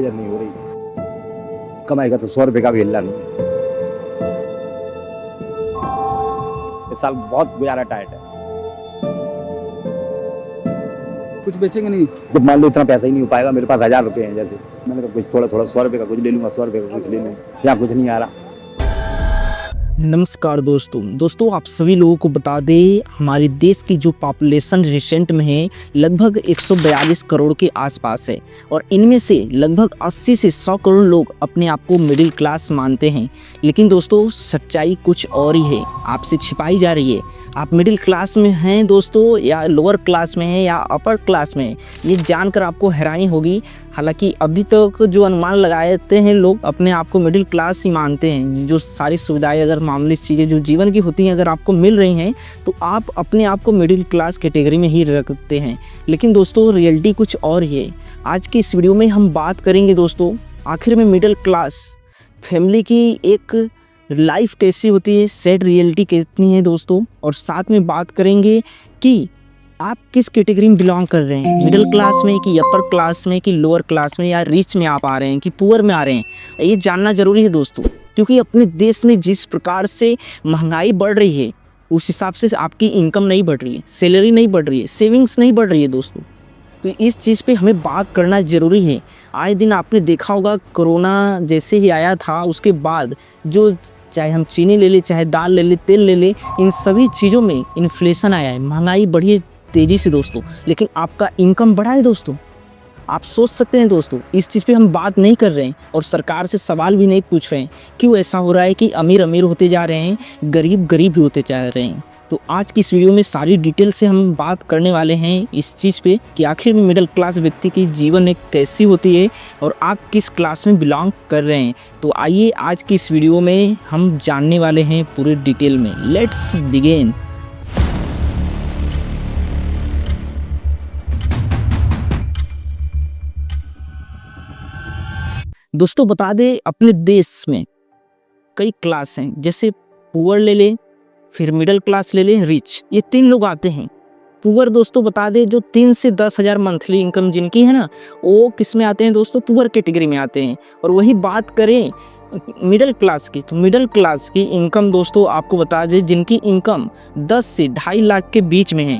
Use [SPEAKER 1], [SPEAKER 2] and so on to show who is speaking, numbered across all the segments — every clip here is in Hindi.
[SPEAKER 1] नहीं हो रही, कमाई का तो 100 रुपए का भी हिल्ला नहीं है। इस साल बहुत गुजारा टाइट है।
[SPEAKER 2] कुछ बेचेंगे नहीं?
[SPEAKER 1] जब मान लो इतना पैसा ही नहीं हो पाएगा, मेरे पास 1000 रुपए हैं, जैसे मैंने कहा कुछ थोड़ा थोड़ा 100 रुपए का कुछ ले लूंगा, 100 रुपए का कुछ ले लूंगा, यहाँ कुछ नहीं आ रहा।
[SPEAKER 3] नमस्कार दोस्तों आप सभी लोगों को बता दें, हमारे देश की जो पॉपुलेशन रिसेंट में है लगभग 142 करोड़ के आसपास है और इनमें से लगभग 80 से 100 करोड़ लोग अपने आप को मिडिल क्लास मानते हैं। लेकिन दोस्तों सच्चाई कुछ और ही है, आपसे छिपाई जा रही है। आप मिडिल क्लास में हैं दोस्तों या लोअर क्लास में हैं या अपर क्लास में हैं, ये जानकर आपको हैरानी होगी। हालांकि अभी तक जो अनुमान लगाते हैं लोग अपने आप को मिडिल क्लास ही मानते हैं। जो सारी सुविधाएं, अगर मामूली चीज़ें जो जीवन की होती हैं अगर आपको मिल रही हैं तो आप अपने आप को मिडिल क्लास कैटेगरी में ही रखते हैं। लेकिन दोस्तों रियलिटी कुछ और ही है। आज की इस वीडियो में हम बात करेंगे दोस्तों आखिर में मिडिल क्लास फैमिली की एक लाइफ कैसी होती है, सैड रियलिटी कितनी है दोस्तों, और साथ में बात करेंगे कि आप किस कैटेगरी में बिलोंग कर रहे हैं, मिडिल क्लास में कि अपर क्लास में कि लोअर क्लास में या रिच में आप आ रहे हैं कि पुअर में आ रहे हैं। ये जानना ज़रूरी है दोस्तों, क्योंकि अपने देश में जिस प्रकार से महंगाई बढ़ रही है उस हिसाब से आपकी इनकम नहीं बढ़ रही है, सैलरी नहीं बढ़ रही है, सेविंग्स नहीं बढ़ रही है दोस्तों। तो इस चीज़ पे हमें बात करना ज़रूरी है। आए दिन आपने देखा होगा कोरोना जैसे ही आया था उसके बाद जो चाहे हम चीनी ले लें, चाहे दाल ले लें, तेल ले लें, इन सभी चीज़ों में इन्फ्लेशन आया है, महंगाई बढ़ी है तेज़ी से दोस्तों। लेकिन आपका इनकम बढ़ा है दोस्तों। आप सोच सकते हैं दोस्तों, इस चीज़ पे हम बात नहीं कर रहे हैं और सरकार से सवाल भी नहीं पूछ रहे हैं क्यों ऐसा हो रहा है कि अमीर अमीर होते जा रहे हैं, गरीब गरीब भी होते जा रहे हैं। तो आज की इस वीडियो में सारी डिटेल से हम बात करने वाले हैं इस चीज़ पे कि आखिर में मिडिल क्लास व्यक्ति की जीवन एक कैसी होती है और आप किस क्लास में बिलोंग कर रहे हैं। तो आइए आज की इस वीडियो में हम जानने वाले हैं पूरे डिटेल में। Let's begin. दोस्तों बता दें, अपने देश में कई क्लास हैं, जैसे पुअर ले लें, फिर मिडिल क्लास ले लें, रिच, ये 3 लोग आते हैं। पुअर दोस्तों बता दें जो 3 से 10,000 मंथली इनकम जिनकी है ना, वो किस में आते हैं दोस्तों, पुअर कैटेगरी में आते हैं। और वही बात करें मिडिल क्लास की, तो मिडिल क्लास की इनकम दोस्तों आपको बता दें जिनकी इनकम 10 से 2.5 लाख के बीच में है,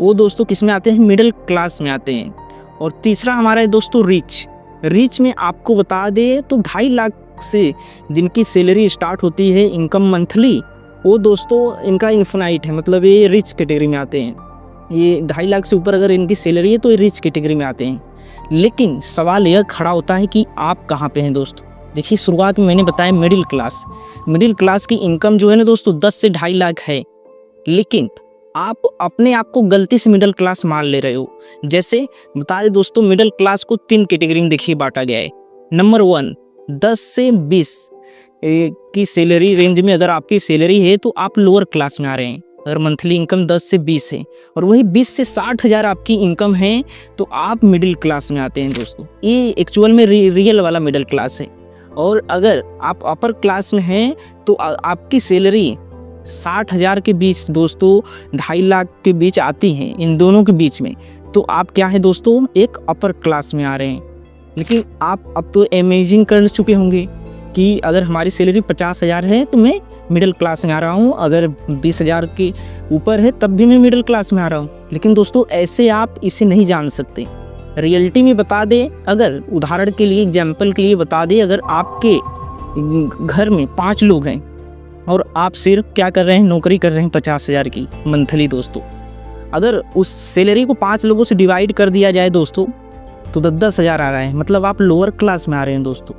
[SPEAKER 3] वो दोस्तों किस में आते हैं, मिडिल क्लास में आते हैं। और तीसरा हमारा है दोस्तों रिच। रिच में आपको बता दें तो 2.5 लाख से जिनकी सैलरी स्टार्ट होती है इनकम मंथली, वो दोस्तों इनका इन्फिनाइट है, मतलब ये रिच कैटेगरी में आते हैं। ये 2.5 लाख से ऊपर अगर इनकी सैलरी है तो ये रिच कैटेगरी में आते हैं। लेकिन सवाल यह खड़ा होता है कि आप कहाँ पे हैं दोस्तों। देखिए शुरुआत में मैंने बताया मिडिल क्लास की इनकम जो है ना दोस्तों 10 से 2.5 लाख है, लेकिन आप अपने आप को गलती से मिडिल क्लास मान ले रहे हो। जैसे बता दें दोस्तों, मिडिल क्लास को 3 कैटेगरी में देखिए बांटा गया है। नंबर 1, 10 से 20 की सैलरी रेंज में अगर आपकी सैलरी है तो आप लोअर क्लास में आ रहे हैं। अगर मंथली इनकम 10 से 20 है और वही 20 से 60 हज़ार आपकी इनकम है तो आप मिडिल क्लास में आते हैं दोस्तों। ये एक्चुअल में रियल वाला मिडिल क्लास है। और अगर आप अपर क्लास में हैं तो आपकी सैलरी 60,000 के बीच दोस्तों 2.5 लाख के बीच आती हैं, इन दोनों के बीच में, तो आप क्या है दोस्तों, एक अपर क्लास में आ रहे हैं। लेकिन आप अब तो इमेजिन कर चुके होंगे कि अगर हमारी सैलरी 50,000 है तो मैं मिडिल क्लास में आ रहा हूँ, अगर 20,000 के ऊपर है तब भी मैं मिडिल क्लास में आ रहा हूँ। लेकिन दोस्तों ऐसे आप इसे नहीं जान सकते। रियलिटी में बता दें, अगर उदाहरण के लिए, एग्जाम्पल के लिए बता दें, अगर आपके घर में 5 लोग हैं और आप सिर्फ क्या कर रहे हैं, नौकरी कर रहे हैं 50,000 की मंथली दोस्तों, अगर उस सैलरी को 5 लोगों से डिवाइड कर दिया जाए दोस्तों तो 10,000 आ रहा है, मतलब आप लोअर क्लास में आ रहे हैं दोस्तों।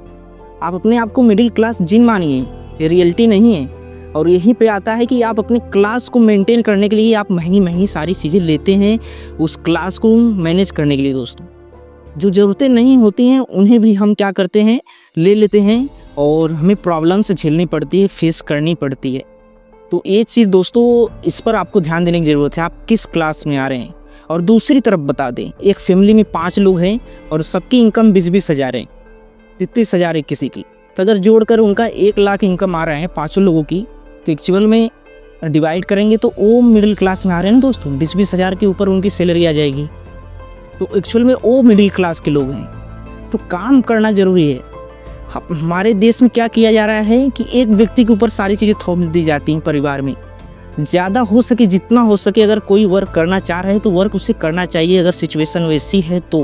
[SPEAKER 3] आप अपने आप को मिडिल क्लास जिन मानिए, ये रियलिटी नहीं है। और यहीं पे आता है कि आप अपने क्लास को मेंटेन करने के लिए आप महंगी महंगी सारी चीज़ें लेते हैं उस क्लास को मैनेज करने के लिए दोस्तों। जो ज़रूरतें नहीं होती हैं उन्हें भी हम क्या करते हैं, ले लेते हैं और हमें प्रॉब्लम से झेलनी पड़ती है, फेस करनी पड़ती है। तो ये चीज़ दोस्तों, इस पर आपको ध्यान देने की ज़रूरत है, आप किस क्लास में आ रहे हैं। और दूसरी तरफ बता दें, एक फैमिली में 5 लोग हैं और सबकी इनकम 20-20 हज़ार है, 33 हज़ार है किसी की, तो अगर जोड़कर उनका 1 लाख इनकम आ रहा है 5 लोगों की, तो एक्चुअल में डिवाइड करेंगे तो वो मिडिल क्लास में आ रहे हैं दोस्तों। 20-20 हज़ार के ऊपर उनकी सैलरी आ जाएगी, तो एक्चुअल में वो मिडिल क्लास के लोग हैं। तो काम करना ज़रूरी है। हमारे देश में क्या किया जा रहा है कि एक व्यक्ति के ऊपर सारी चीज़ें थोप दी जाती हैं परिवार में। ज़्यादा हो सके, जितना हो सके, अगर कोई वर्क करना चाह रहा है तो वर्क उसे करना चाहिए अगर सिचुएशन वैसी है तो।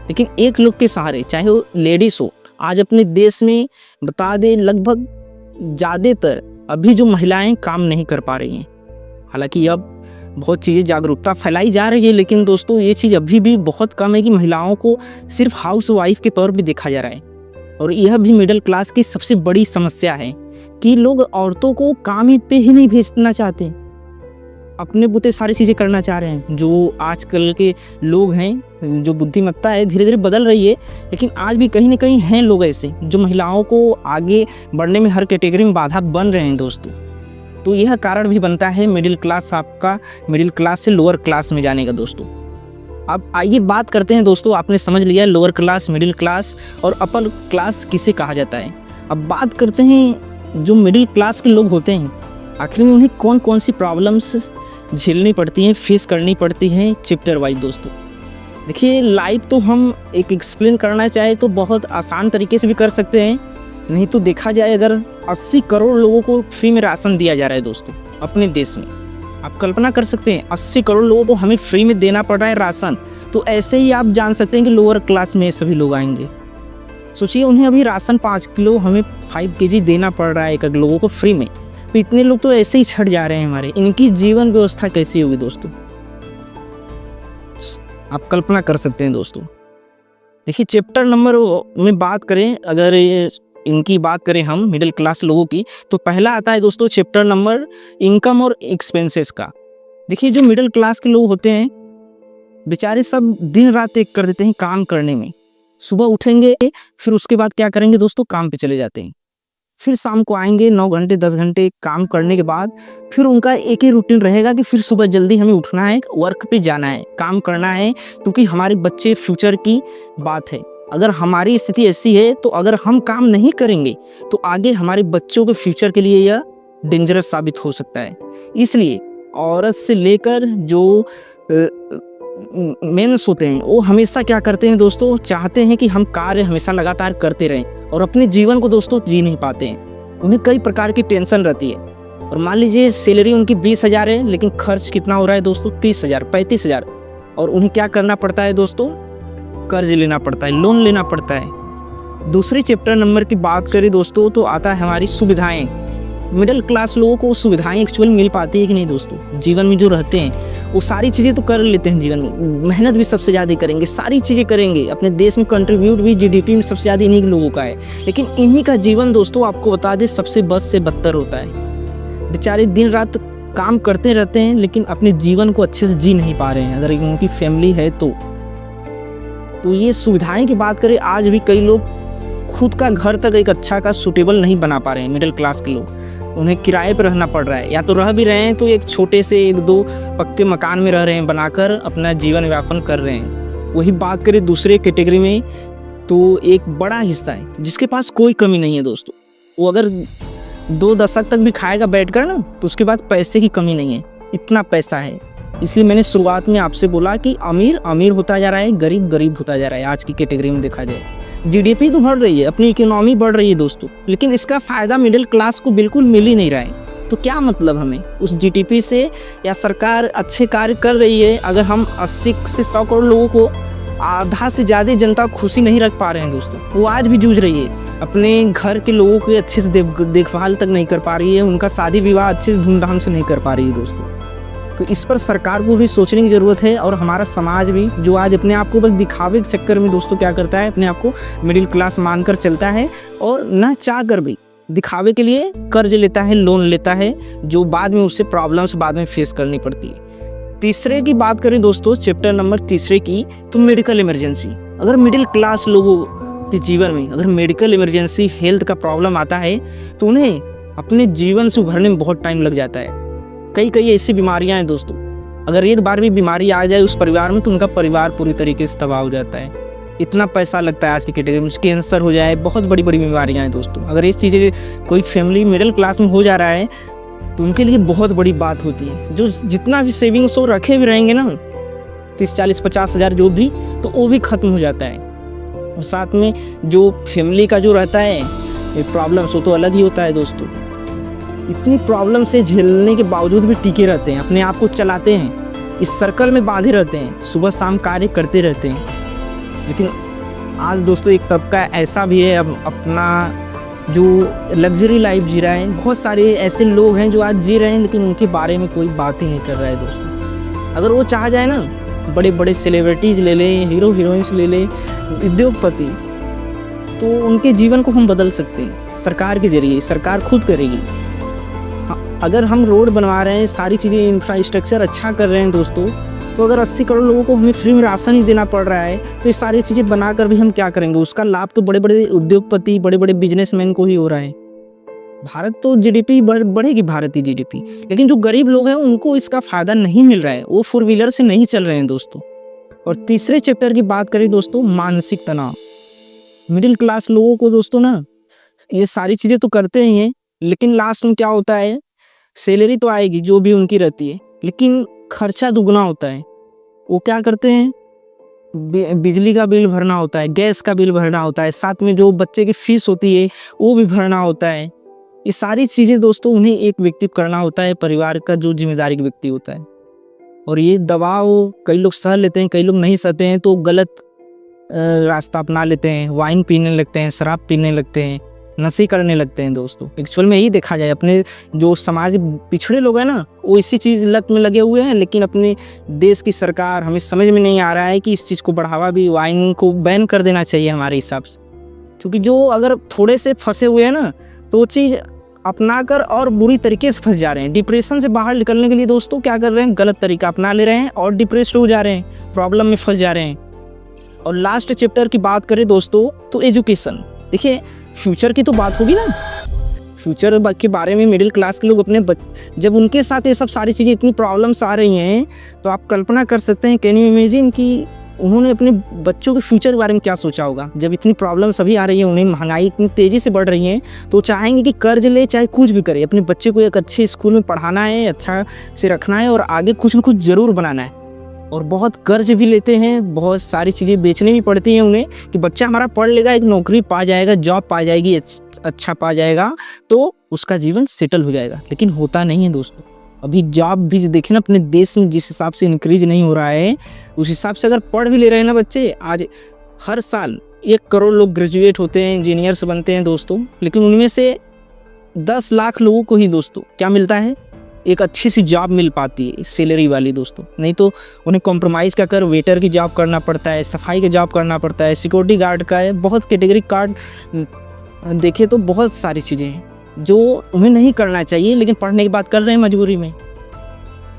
[SPEAKER 3] लेकिन एक लोग के सहारे, चाहे वो लेडीज़ हो, आज अपने देश में बता दें लगभग ज़्यादातर अभी जो महिलाएं काम नहीं कर पा रही हैं। हालांकि अब बहुत चीज़ें जागरूकता फैलाई जा रही है, लेकिन दोस्तों ये चीज़ अभी भी बहुत कम है कि महिलाओं को सिर्फ हाउस वाइफ के तौर पे देखा जा रहा है। और यह भी मिडिल क्लास की सबसे बड़ी समस्या है कि लोग औरतों को काम पे ही नहीं भेजना चाहते, अपने बुते सारी चीज़ें करना चाह रहे हैं। जो आजकल के लोग हैं, जो बुद्धिमत्ता है धीरे धीरे बदल रही है, लेकिन आज भी कहीं ना कहीं हैं लोग ऐसे जो महिलाओं को आगे बढ़ने में हर कैटेगरी में बाधा बन रहे हैं दोस्तों। तो यह कारण भी बनता है मिडिल क्लास, आपका मिडिल क्लास से लोअर क्लास में जाने का दोस्तों। अब आइए बात करते हैं दोस्तों, आपने समझ लिया लोअर क्लास, मिडिल क्लास और अपर क्लास किसे कहा जाता है। अब बात करते हैं जो मिडिल क्लास के लोग होते हैं, आखिर में उन्हें कौन कौन सी प्रॉब्लम्स झेलनी पड़ती हैं, फेस करनी पड़ती हैं चैप्टर वाइज दोस्तों। देखिए, लाइफ तो हम एक एक्सप्लेन करना चाहे तो बहुत आसान तरीके से भी कर सकते हैं, नहीं तो देखा जाए अगर 80 करोड़ लोगों को फ्री में राशन दिया जा रहा है दोस्तों अपने देश में। आप कल्पना कर सकते हैं 80 करोड़ लोगों को हमें फ्री में देना पड़ रहा है राशन, तो ऐसे ही आप जान सकते हैं कि लोअर क्लास में सभी लोग आएंगे। सोचिए, उन्हें अभी राशन 5 किलो, हमें 5 kg देना पड़ रहा है एक लोगों को फ्री में, तो इतने लोग तो ऐसे ही छट जा रहे हैं हमारे। इनकी जीवन व्यवस्था कैसी होगी दोस्तों, आप कल्पना कर सकते हैं दोस्तों। देखिए, चैप्टर नंबर में बात करें, अगर इनकी बात करें हम मिडिल क्लास लोगों की, तो पहला आता है दोस्तों चैप्टर नंबर इनकम और एक्सपेंसेस का। देखिए, जो मिडिल क्लास के लोग होते हैं बेचारे सब दिन रात एक कर देते हैं काम करने में। सुबह उठेंगे, फिर उसके बाद क्या करेंगे दोस्तों, काम पे चले जाते हैं। फिर शाम को आएंगे, 9 घंटे 10 घंटे काम करने के बाद फिर उनका एक ही रूटीन रहेगा कि फिर सुबह जल्दी हमें उठना है, वर्क पे जाना है, काम करना है, क्योंकि हमारे बच्चे फ्यूचर की बात है। अगर हमारी स्थिति ऐसी है तो अगर हम काम नहीं करेंगे तो आगे हमारे बच्चों के फ्यूचर के लिए यह डेंजरस साबित हो सकता है। इसलिए औरत से लेकर जो मेंस होते हैं वो हमेशा क्या करते हैं दोस्तों, चाहते हैं कि हम कार्य हमेशा लगातार करते रहें और अपने जीवन को दोस्तों जी नहीं पाते हैं। उन्हें कई प्रकार की टेंशन रहती है। और मान लीजिए सैलरी उनकी 20,000 है, लेकिन खर्च कितना हो रहा है दोस्तों, 30,000 35,000। और उन्हें क्या करना पड़ता है दोस्तों, कर्ज लेना पड़ता है, लोन लेना पड़ता है। दूसरे चैप्टर नंबर की बात करें दोस्तों तो आता है हमारी सुविधाएं। मिडिल क्लास लोगों को सुविधाएं एक्चुअल मिल पाती है कि नहीं दोस्तों। जीवन में जो रहते हैं वो सारी चीज़ें तो कर लेते हैं, जीवन में मेहनत भी सबसे ज़्यादा करेंगे, सारी चीज़ें करेंगे, अपने देश में कंट्रीब्यूट भी जीडीपी में सबसे ज़्यादा इन्हीं लोगों का है। लेकिन इन्हीं का जीवन दोस्तों आपको बता दें सबसे बद से बदतर होता है। बेचारे दिन रात काम करते रहते हैं लेकिन अपने जीवन को अच्छे से जी नहीं पा रहे हैं, अगर उनकी फैमिली है तो ये सुविधाएं की बात करें, आज भी कई लोग खुद का घर तक एक अच्छा का सूटेबल नहीं बना पा रहे हैं। मिडिल क्लास के लोग, उन्हें किराए पर रहना पड़ रहा है, या तो रह भी रहे हैं तो एक छोटे से 1-2 पक्के मकान में रह रहे हैं, बनाकर अपना जीवन यापन कर रहे हैं। वही बात करें दूसरे कैटेगरी में तो एक बड़ा हिस्सा है जिसके पास कोई कमी नहीं है दोस्तों। वो अगर 2 दशक तक भी खाएगा बैठकर ना तो उसके बाद पैसे की कमी नहीं है, इतना पैसा है। इसलिए मैंने शुरुआत में आपसे बोला कि अमीर अमीर होता जा रहा है, गरीब गरीब होता जा रहा है। आज की कैटेगरी में देखा जाए जीडीपी तो बढ़ रही है, अपनी इकोनॉमी बढ़ रही है दोस्तों, लेकिन इसका फ़ायदा मिडिल क्लास को बिल्कुल मिल ही नहीं रहा है। तो क्या मतलब हमें उस जीडीपी से, या सरकार अच्छे कार्य कर रही है, अगर हम 80 से 100 करोड़ लोगों को, आधा से ज़्यादा जनता खुशी नहीं रख पा रहे हैं दोस्तों। वो आज भी जूझ रही है, अपने घर के लोगों की अच्छे से देखभाल तक नहीं कर पा रही है, उनका शादी विवाह अच्छे से धूमधाम से नहीं कर पा रही है दोस्तों। तो इस पर सरकार को भी सोचने की ज़रूरत है, और हमारा समाज भी जो आज अपने आप को बस दिखावे के चक्कर में दोस्तों क्या करता है, अपने आप को मिडिल क्लास मानकर चलता है और न चाह कर भी दिखावे के लिए कर्ज लेता है, लोन लेता है, जो बाद में उससे प्रॉब्लम्स बाद में फेस करनी पड़ती है। तीसरे की बात करें दोस्तों, चैप्टर नंबर तीसरे की, तो मेडिकल इमरजेंसी। अगर मिडिल क्लास लोगों के जीवन में अगर मेडिकल इमरजेंसी, हेल्थ का प्रॉब्लम आता है तो उन्हें अपने जीवन से उभरने में बहुत टाइम लग जाता है। कई ऐसी बीमारियां हैं दोस्तों, अगर एक बार भी बीमारी आ जाए उस परिवार में तो उनका परिवार पूरी तरीके से तबाह हो जाता है। इतना पैसा लगता है आज की कैटेगरी में, कैंसर हो जाए, बहुत बड़ी बड़ी बीमारियां हैं दोस्तों। अगर इस चीज़ें कोई फैमिली मिडिल क्लास में हो जा रहा है तो उनके लिए बहुत बड़ी बात होती है। जो जितना भी सेविंग्स वो रखे भी रहेंगे ना, 30, 40, 50 हज़ार जो भी, तो वो भी ख़त्म हो जाता है। और साथ में जो फैमिली का जो रहता है प्रॉब्लम्स, वो तो अलग ही होता है दोस्तों। इतनी प्रॉब्लम से झेलने के बावजूद भी टिके रहते हैं, अपने आप को चलाते हैं, इस सर्कल में बांधे रहते हैं, सुबह शाम कार्य करते रहते हैं। लेकिन आज दोस्तों एक तबका ऐसा भी है अब अपना जो लग्जरी लाइफ जी रहा है। बहुत सारे ऐसे लोग हैं जो आज जी रहे हैं लेकिन उनके बारे में कोई बात ही नहीं कर रहा है दोस्तों। अगर वो चाह जाए ना, बड़े बड़े सेलिब्रिटीज़ ले ले, हीरो हीरोइंस ले ले, उद्योगपति, तो उनके जीवन को हम बदल सकते हैं सरकार के जरिए। सरकार खुद करेगी। अगर हम रोड बनवा रहे हैं, सारी चीज़ें इंफ्रास्ट्रक्चर अच्छा कर रहे हैं दोस्तों, तो अगर 80 करोड़ लोगों को हमें फ्री में राशन ही देना पड़ रहा है तो ये सारी चीज़ें बनाकर भी हम क्या करेंगे? उसका लाभ तो बड़े बड़े उद्योगपति, बड़े बड़े बिजनेसमैन को ही हो रहा है। भारत तो जीडीपी बढ़ेगी, भारत की जीडीपी, लेकिन जो गरीब लोग हैं उनको इसका फ़ायदा नहीं मिल रहा है, वो 4 व्हीलर से नहीं चल रहे हैं दोस्तों। और तीसरे चैप्टर की बात करें दोस्तों, मानसिक तनाव। मिडिल क्लास लोगों को दोस्तों ना, ये सारी चीज़ें तो करते ही हैं, लेकिन लास्ट में क्या होता है, सैलरी तो आएगी जो भी उनकी रहती है, लेकिन खर्चा दुगना होता है। वो क्या करते हैं, बिजली का बिल भरना होता है, गैस का बिल भरना होता है, साथ में जो बच्चे की फीस होती है वो भी भरना होता है। ये सारी चीज़ें दोस्तों उन्हें एक व्यक्ति करना होता है, परिवार का जो जिम्मेदारी व्यक्ति होता है। और ये दबाव कई लोग सह लेते हैं, कई लोग नहीं सहते हैं, तो गलत रास्ता अपना लेते हैं, वाइन पीने लगते हैं, शराब पीने लगते हैं, नशे करने लगते हैं दोस्तों। एक्चुअल में यही देखा जाए, अपने जो समाज पिछड़े लोग हैं ना, वो इसी चीज़ लत में लगे हुए हैं, लेकिन अपने देश की सरकार, हमें समझ में नहीं आ रहा है कि इस चीज़ को बढ़ावा भी, वाइन को बैन कर देना चाहिए हमारे हिसाब से। क्योंकि जो अगर थोड़े से फंसे हुए हैं ना, तो वो चीज़ अपनाकर और बुरी तरीके से फंस जा रहे हैं। डिप्रेशन से बाहर निकलने के लिए दोस्तों क्या कर रहे हैं, गलत तरीका अपना ले रहे हैं और डिप्रेस्ड हो जा रहे हैं, प्रॉब्लम में फंस जा रहे हैं। और लास्ट चैप्टर की बात करें दोस्तों, तो एजुकेशन। देखिए, फ्यूचर की तो बात होगी ना, फ्यूचर के बारे में मिडिल क्लास के लोग अपने जब उनके साथ ये सब सारी चीज़ें, इतनी प्रॉब्लम्स आ रही हैं, तो आप कल्पना कर सकते हैं, कैन यू इमेजिन कि उन्होंने अपने बच्चों के फ्यूचर के बारे में क्या सोचा होगा। जब इतनी प्रॉब्लम्स अभी आ रही है, उन्हें महंगाई इतनी तेज़ी से बढ़ रही है, तो चाहेंगे कि कर्ज ले, चाहे कुछ भी करे, अपने बच्चे को एक अच्छे स्कूल में पढ़ाना है, अच्छा से रखना है और आगे कुछ न कुछ ज़रूर बनाना है। और बहुत कर्ज भी लेते हैं, बहुत सारी चीज़ें बेचनी भी पड़ती हैं उन्हें कि बच्चा हमारा पढ़ लेगा, एक नौकरी पा जाएगा, जॉब पा जाएगी, अच्छा पा जाएगा, तो उसका जीवन सेटल हो जाएगा। लेकिन होता नहीं है दोस्तों। अभी जॉब भी देखें ना, अपने देश में जिस हिसाब से इंक्रीज नहीं हो रहा है, उस हिसाब से अगर पढ़ भी ले रहे हैं ना बच्चे, आज हर साल 1 करोड़ लोग ग्रेजुएट होते हैं, इंजीनियर्स बनते हैं दोस्तों, लेकिन उनमें से 10 लाख लोगों को ही दोस्तों क्या मिलता है, एक अच्छी सी जॉब मिल पाती है, सैलरी वाली दोस्तों। नहीं तो उन्हें कॉम्प्रोमाइज़ कर वेटर की जॉब करना पड़ता है, सफाई का जॉब करना पड़ता है, सिक्योरिटी गार्ड का है, बहुत कैटेगरी कार्ड देखे तो बहुत सारी चीज़ें हैं जो उन्हें नहीं करना चाहिए, लेकिन पढ़ने की बात कर रहे हैं मजबूरी में।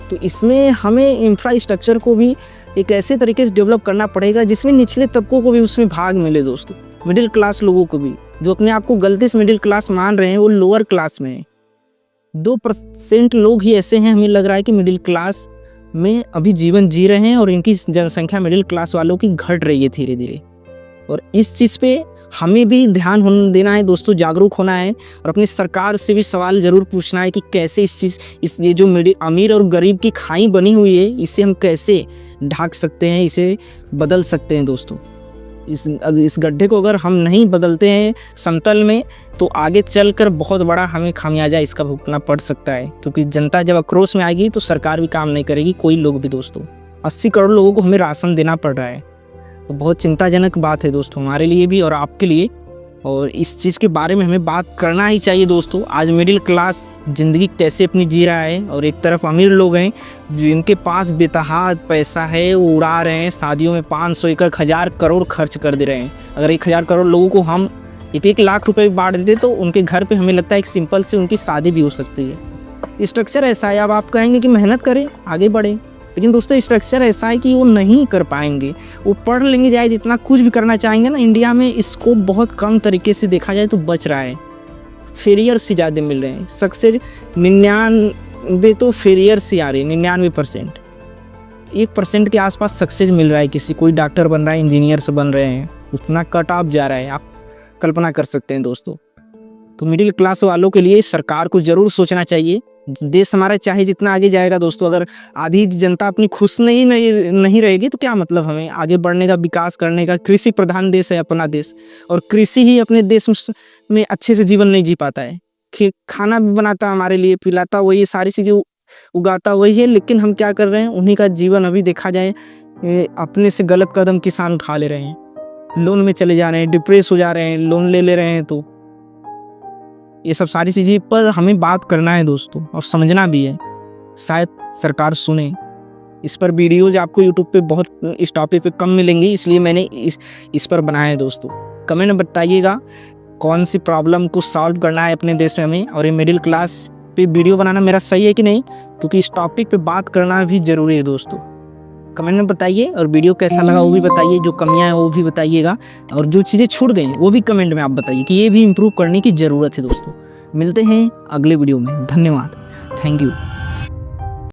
[SPEAKER 3] तो इसमें हमें इंफ्रास्ट्रक्चर को भी एक ऐसे तरीके से डेवलप करना पड़ेगा जिसमें निचले तबकों को भी उसमें भाग मिले दोस्तों, मिडिल क्लास लोगों को भी। जो अपने आप को गलती से मिडिल क्लास मान रहे हैं, वो लोअर क्लास में है। 2% लोग ही ऐसे हैं, हमें लग रहा है कि मिडिल क्लास में अभी जीवन जी रहे हैं, और इनकी जनसंख्या मिडिल क्लास वालों की घट रही है धीरे धीरे। और इस चीज़ पे हमें भी ध्यान देना है दोस्तों, जागरूक होना है, और अपनी सरकार से भी सवाल ज़रूर पूछना है कि कैसे ये जो अमीर और गरीब की खाई बनी हुई है, इसे हम कैसे ढक सकते हैं, इसे बदल सकते हैं दोस्तों। इस गड्ढे को अगर हम नहीं बदलते हैं समतल में, तो आगे चलकर बहुत बड़ा हमें खामियाजा इसका भुगतना पड़ सकता है। क्योंकि जनता जब आक्रोश में आएगी तो सरकार भी काम नहीं करेगी, कोई लोग भी दोस्तों। 80 करोड़ लोगों को हमें राशन देना पड़ रहा है, तो बहुत चिंताजनक बात है दोस्तों, हमारे लिए भी और आपके लिए। और इस चीज़ के बारे में हमें बात करना ही चाहिए दोस्तों। आज मिडिल क्लास ज़िंदगी कैसे अपनी जी रहा है, और एक तरफ अमीर लोग हैं जिनके पास बेतहाद पैसा है, वो उड़ा रहे हैं, शादियों में 500 एकड़ 1000 करोड़ खर्च कर दे रहे हैं। अगर 1000 करोड़ लोगों को हम 1 लाख रुपए बांट देते तो उनके घर पे हमें लगता है एक सिंपल से उनकी शादी भी हो सकती है। स्ट्रक्चर ऐसा है, अब आप कहेंगे कि मेहनत करें, आगे बढ़ें, लेकिन दोस्तों स्ट्रक्चर ऐसा है कि वो नहीं कर पाएंगे। वो पढ़ लेंगे, चाहे जितना कुछ भी करना चाहेंगे ना, इंडिया में इसको बहुत कम तरीके से देखा जाए तो बच रहा है। फेलियर्स ही ज़्यादा मिल रहे हैं, सक्सेस 99 तो फेलियर्स ही आ रही है, 99%। 1% के आसपास सक्सेस मिल रहा है, किसी कोई डॉक्टर बन रहा है, इंजीनियर्स बन रहे हैं, उतना कट ऑफ जा रहा है, आप कल्पना कर सकते हैं दोस्तों। तो मिडिल क्लास वालों के लिए सरकार को ज़रूर सोचना चाहिए देश हमारा चाहे जितना आगे जाएगा दोस्तों, अगर आधी जनता अपनी खुश नहीं रहेगी तो क्या मतलब हमें आगे बढ़ने का, विकास करने का। कृषि प्रधान देश है अपना देश, और कृषि ही अपने देश में अच्छे से जीवन नहीं जी पाता है। खाना भी बनाता हमारे लिए, पिलाता वही, सारी चीज़ें उगाता वही है, लेकिन हम क्या कर रहे हैं, उन्हीं का जीवन अभी देखा जाए अपने से गलत कदम किसान उठा ले रहे हैं, लोन में चले जा रहे हैं, डिप्रेस हो जा रहे हैं, लोन ले रहे हैं। तो ये सब सारी चीज़ें पर हमें बात करना है दोस्तों, और समझना भी है। शायद सरकार सुने। इस पर वीडियोज आपको यूट्यूब पे बहुत इस टॉपिक पे कम मिलेंगी, इसलिए मैंने इस पर बनाया है दोस्तों। कमेंट में बताइएगा कौन सी प्रॉब्लम को सॉल्व करना है अपने देश में हमें, और ये मिडिल क्लास पे वीडियो बनाना मेरा सही है कि नहीं, क्योंकि इस टॉपिक पे बात करना भी ज़रूरी है दोस्तों। कमेंट में बताइए, और वीडियो कैसा लगा वो भी बताइए, जो कमियां हैं वो भी बताइएगा, और जो चीज़ें छूट गई वो भी कमेंट में आप बताइए कि ये भी इम्प्रूव करने की ज़रूरत है दोस्तों। मिलते हैं अगले वीडियो में। धन्यवाद, थैंक यू।